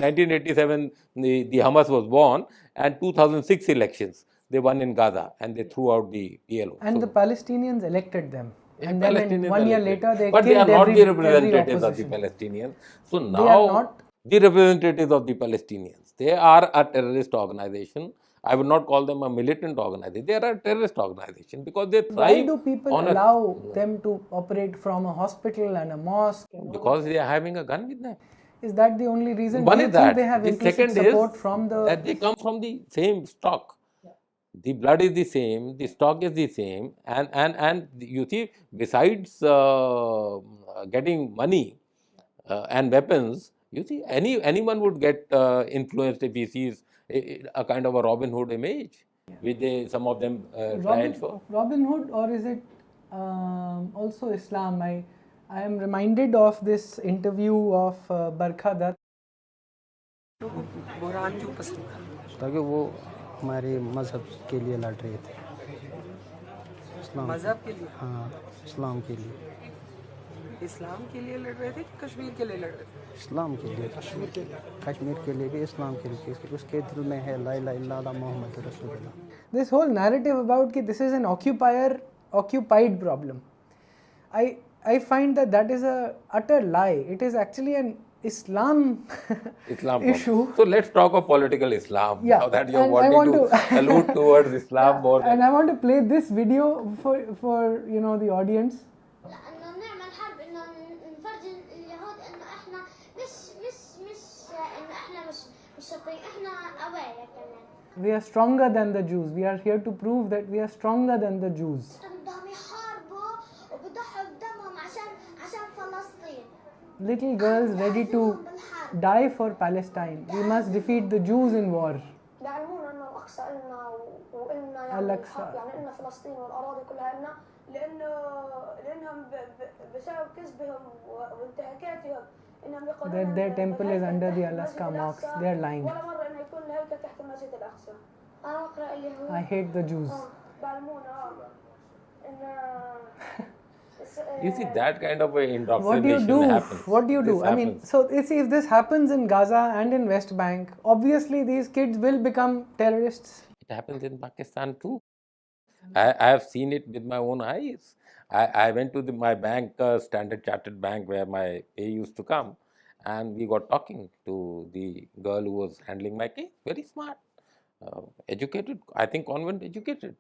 1987, the Hamas was born, and 2006 elections, they won in Gaza, and they threw out the PLO. And the Palestinians elected them. And Palestinians then 1 year elected. later, they but killed they are not the every representatives of the opposition. Palestinians. So They are now, not? the representatives of the Palestinians, they are a terrorist organization. I would not call them a militant organization. They are a terrorist organization because they thrive. Why do people allow them to operate from a hospital and a mosque? Because they are having a gun with them. Is that the only reason? One Do you is think that. they have The implicit second support is from the... that they come from the same stock. The blood is the same, the stock is the same, and you see, besides getting money and weapons, you see, anyone would get influenced if he sees a kind of a Robin Hood image, which some of them try and show. Robin Hood, or is it also Islam? I am reminded of this interview of Barkha Dutt. ताकि वो हमारे मज़हब के लिए लड़ रहे थे, इस्लाम मज़हब के लिए। हाँ, इस्लाम के लिए। इस्लाम के लिए लड़ रहे थे कि कश्मीर के लिए लड़ रहे थे? इस्लाम के लिए, कश्मीर के लिए भी, इस्लाम के लिए। उसके दिल में है ला इलाहा इल्लल्लाह मुहम्मद रसूलुल्लाह. This whole narrative about that this is an occupied problem, I find that is a utter lie. It is actually an Islam issue. So let's talk of political Islam. Yeah. Now that you're wanting to allude towards Islam more. And I want to play this video for the audience. We are stronger than the Jews. We are here to prove that we are stronger than the Jews. Little girls ready to die for Palestine. We must defeat the Jews in war. الأقصى يعني إن فلسطين والأراضي كلها إلنا لأنهم بسبب كذبهم وانتهاكاتهم إنهم يقولون that their temple is under the Alaska mosques. They are lying. ولا مرة إنه يكون الهيكل تحت المسجد الأقصى. أنا أقرأ اللي هو I hate the Jews. بعلمونا إن You see, that kind of indoctrination happens. What do you do? I mean, so if this happens in Gaza and in West Bank, obviously these kids will become terrorists. It happens in Pakistan too. I have seen it with my own eyes. I went to my bank, Standard Chartered Bank, where my pay used to come, and we got talking to the girl who was handling my case. Very smart, educated, I think convent educated.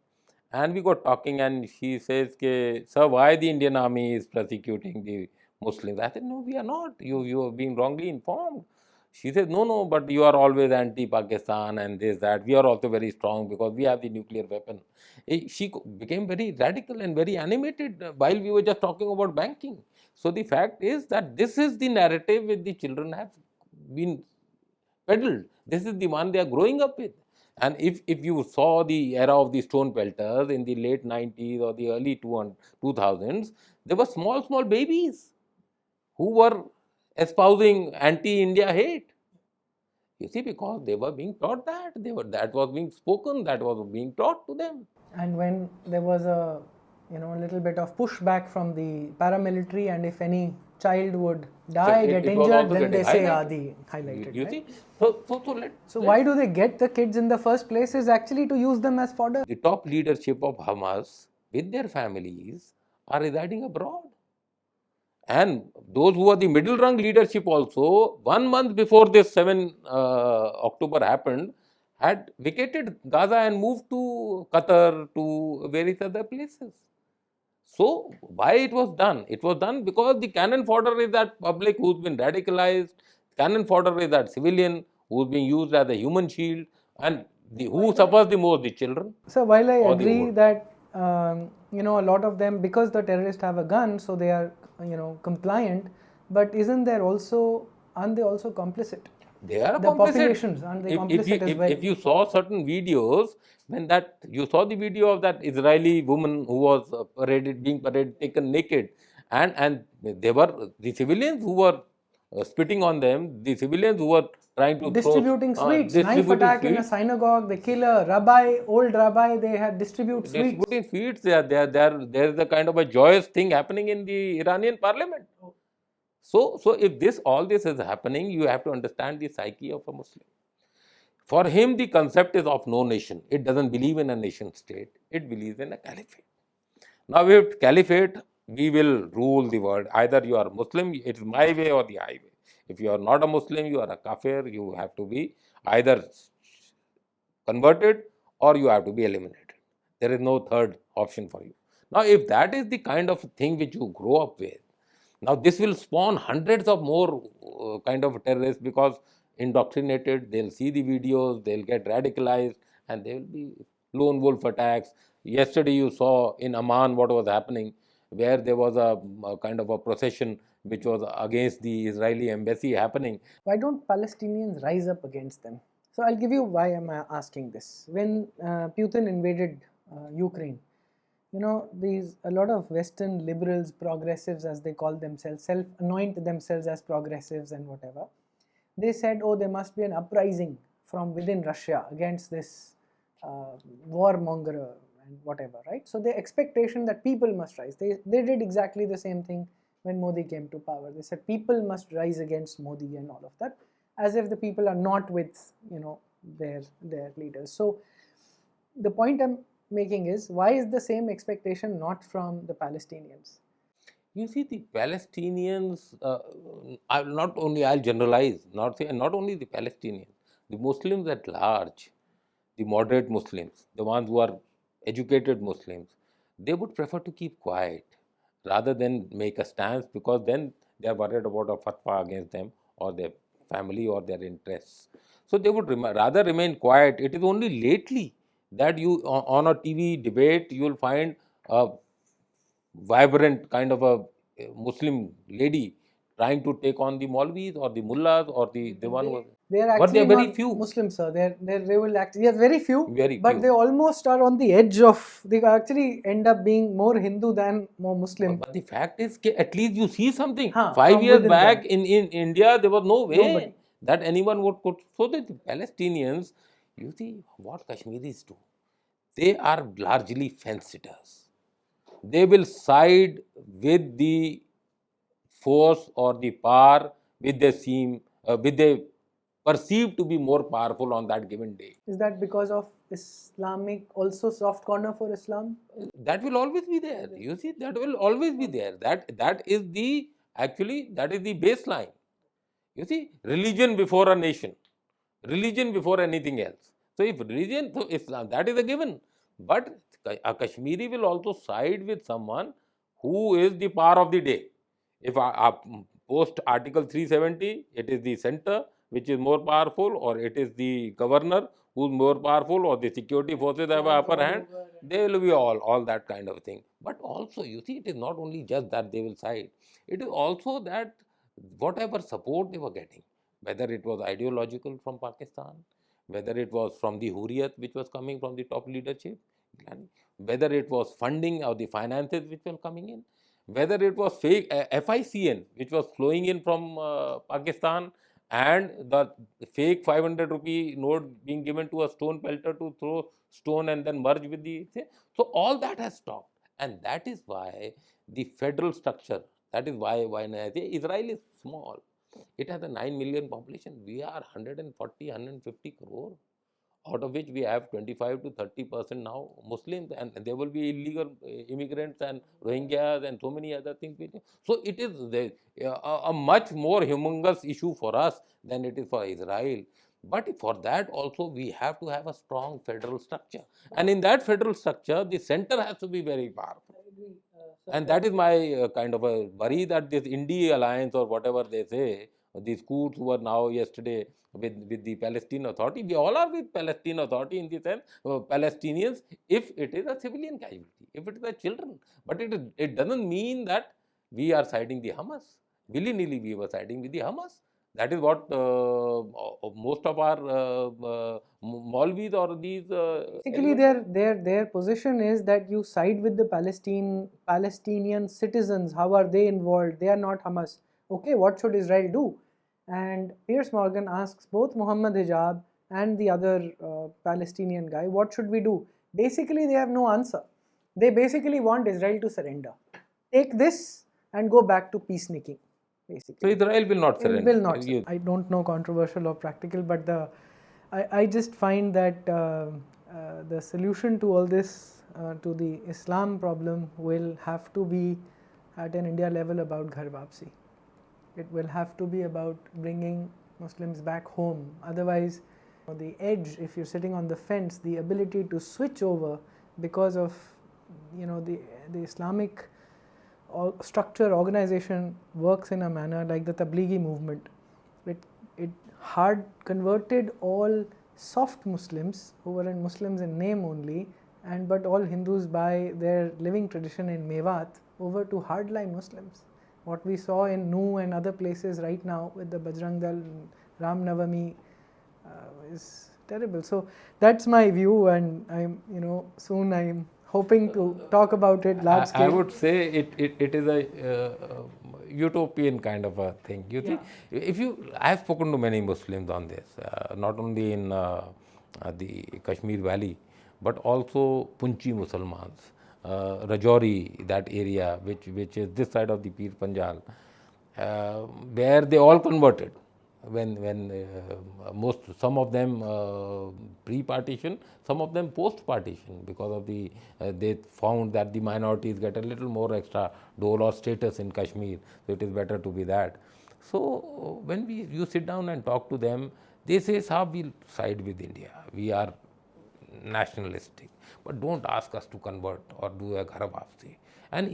And we got talking, and she says, "Sir, why the Indian army is persecuting the Muslims?" I said, "No, we are not. You are being wrongly informed." She says, "No, but you are always anti-Pakistan and this, that. We are also very strong because we have the nuclear weapon." She became very radical and very animated while we were just talking about banking. So the fact is that this is the narrative which the children have been peddled. This is the one they are growing up with. And if you saw the era of the stone pelters in the late 90s or the early 2000s, there were small babies who were espousing anti-India hate. You see, because they were being taught that, that was being spoken, that was being taught to them. And when there was a little bit of pushback from the paramilitary, and if any child would die, get injured, then they say Adi highlighted. You right? see, so why do they get the kids in the first place? Is actually to use them as fodder. The top leadership of Hamas with their families are residing abroad. And those who are the middle rung leadership also, 1 month before this 7 October happened, had vacated Gaza and moved to Qatar, to various other places. So why it was done? It was done because the cannon fodder is that public who's been radicalized, cannon fodder is that civilian who's being used as a human shield, and who suffers the most? The children. So while I agree that a lot of them, because the terrorists have a gun, so they are compliant, but aren't they also complicit? They are the complicit. Populations, aren't they complicit as well? If you saw certain videos, when you saw the video of that Israeli woman who was being paraded, taken naked, and they were the civilians who were spitting on them, the civilians who were trying to distributing sweets, knife attack in a synagogue, they kill a rabbi, old rabbi, they had distribute sweets. Distributing sweets, there is a kind of a joyous thing happening in the Iranian parliament. So if all this is happening, you have to understand the psyche of a Muslim. For him, the concept is of no nation. It doesn't believe in a nation state. It believes in a caliphate. Now, with caliphate, we will rule the world. Either you are Muslim, it's my way or the highway. If you are not a Muslim, you are a kafir. You have to be either converted or you have to be eliminated. There is no third option for you. Now, if that is the kind of thing which you grow up with, now this will spawn hundreds of more kind of terrorists, because indoctrinated, they'll see the videos, they'll get radicalized, and there will be lone wolf attacks. Yesterday you saw in Amman what was happening, where there was a kind of a procession which was against the Israeli embassy happening. Why don't Palestinians rise up against them? So I'll give you why I'm asking this. When Putin invaded Ukraine, you know, a lot of Western liberals, progressives as they call themselves, self-anoint themselves as progressives and whatever, they said, oh, there must be an uprising from within Russia against this warmonger and whatever, right? So the expectation that people must rise. They did exactly the same thing when Modi came to power. They said people must rise against Modi and all of that, as if the people are not with, you know, their leaders. So the point I'm making is, why is the same expectation not from the Palestinians? You see, the Palestinians, I'll generalize, not only the Palestinians, the Muslims at large, the moderate Muslims, the ones who are educated Muslims, they would prefer to keep quiet rather than make a stance, because then they are worried about a fatwa against them or their family or their interests. So they would rather remain quiet. It is only lately that you, on a TV debate, you will find a vibrant kind of a Muslim lady trying to take on the Maulvis or the Mullahs or the Dewan. They are But actually they are very not few. Muslims, sir. They will actually, yes, very few, Very but few. they almost are on the edge of, they actually end up being more Hindu than more Muslim. But the fact is, at least you see something. Huh, 5 years within back them. in India, there was no way Nobody. that anyone would put. So the Palestinians, you see what Kashmiris do. They are largely fence sitters. They will side with the force or the power which they perceive to be more powerful on that given day. Is that because of Islamic, also soft corner for Islam? That will always be there. You see, that will always be there. That is the baseline. You see, religion before a nation, religion before anything else. So if religion, so Islam, that is a given. But a Kashmiri will also side with someone who is the power of the day. If post Article 370, it is the center which is more powerful, or it is the governor who is more powerful, or the security forces have an upper hand. They will be all that kind of thing. But also, you see, it is not only just that they will side. It is also that whatever support they were getting, whether it was ideological from Pakistan, whether it was from the Hurriyat which was coming from the top leadership, and whether it was funding or the finances which were coming in, whether it was fake FICN which was flowing in from Pakistan, and the fake 500 rupee note being given to a stone pelter to throw stone and then merge with the. So all that has stopped, and that is why the federal structure. That is why I say Israel is small. It has a 9 million population. We are 140, 150 crore, out of which we have 25 to 30% now Muslims, and there will be illegal immigrants and Rohingyas and so many other things. So it is a much more humongous issue for us than it is for Israel. But for that also we have to have a strong federal structure, and in that federal structure the center has to be very powerful. And that is my kind of a worry, that this Indie alliance or whatever they say, these coups who are now yesterday with the Palestine Authority, we all are with Palestine Authority in the sense Palestinians, if it is a civilian casualty, if it is a children. But it doesn't mean that we are siding the Hamas. Willy-nilly we were siding with the Hamas. That is what most of our Maulvis or these. Basically, their position is that you side with the Palestinian citizens. How are they involved? They are not Hamas. Okay, what should Israel do? And Piers Morgan asks both Muhammad Hijab and the other Palestinian guy, what should we do? Basically, they have no answer. They basically want Israel to surrender. Take this and go back to peacemaking. So basically. Israel will not It surrender. will not. I don't know controversial or practical, but I just find that the solution to all this, to the Islam problem, will have to be at an India level about Ghar Wapsi. It will have to be about bringing Muslims back home. Otherwise, the edge, if you're sitting on the fence, the ability to switch over because of the Islamic structure, organization works in a manner like the Tablighi movement. It hard converted all soft Muslims who were Muslims in name only, but all Hindus by their living tradition in Mewat over to hardline Muslims. What we saw in Nu and other places right now with the Bajrang Dal, Ram Navami is terrible. So that's my view, and soon I'm hoping to talk about it large scale. I would say it is a utopian kind of a thing. You think, I have spoken to many Muslims on this, not only in the Kashmir Valley, but also Punchi Musalmans, Rajouri, that area which is this side of the Pir Panjal, where they all converted. When some of them pre-partition, some of them post-partition, because of they found that the minorities get a little more extra dole or status in Kashmir, so it is better to be that. So when you sit down and talk to them, they say, "Saab, we'll side with India. We are nationalistic, but don't ask us to convert or do a Ghar Wapsi." And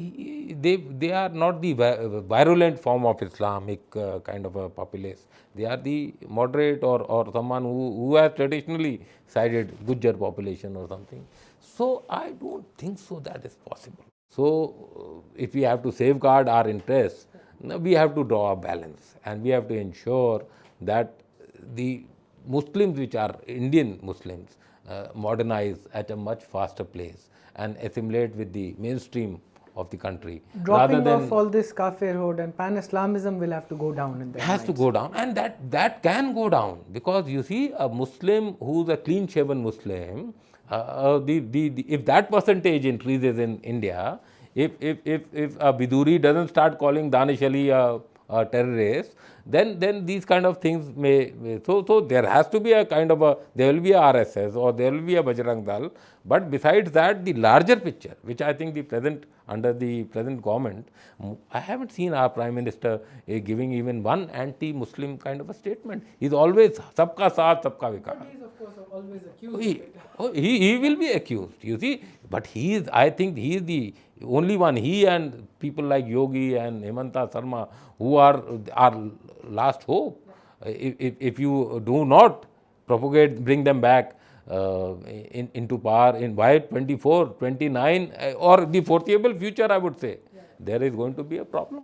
they are not the virulent form of Islamic kind of a populace. They are the moderate or someone who has traditionally sided Gujjar population or something. So I don't think so that is possible. So if we have to safeguard our interests, we have to draw a balance, and we have to ensure that the Muslims, which are Indian Muslims, modernize at a much faster pace and assimilate with the mainstream of the country. Dropping off all this kafirhood and pan-Islamism will have to go down in their has to go down, and that can go down, because you see, a Muslim who's a clean-shaven Muslim, if that percentage increases in India, if a Biduri doesn't start calling Danish Ali a terrorist, then these kind of things so there has to be a kind of there will be a RSS or there will be a Bajrang Dal, but besides that, the larger picture, which I think under the present government, I haven't seen our Prime Minister giving even one anti-Muslim kind of a statement. He's always sabka saath, sabka vikas. He is, of course, always accused. He will be accused, you see, but I think he is the only one, he and people like Yogi and Hemanta Sharma, who are our last hope. If you do not bring them back into power in by 24, 29, or the foreseeable future, I would say, there is going to be a problem.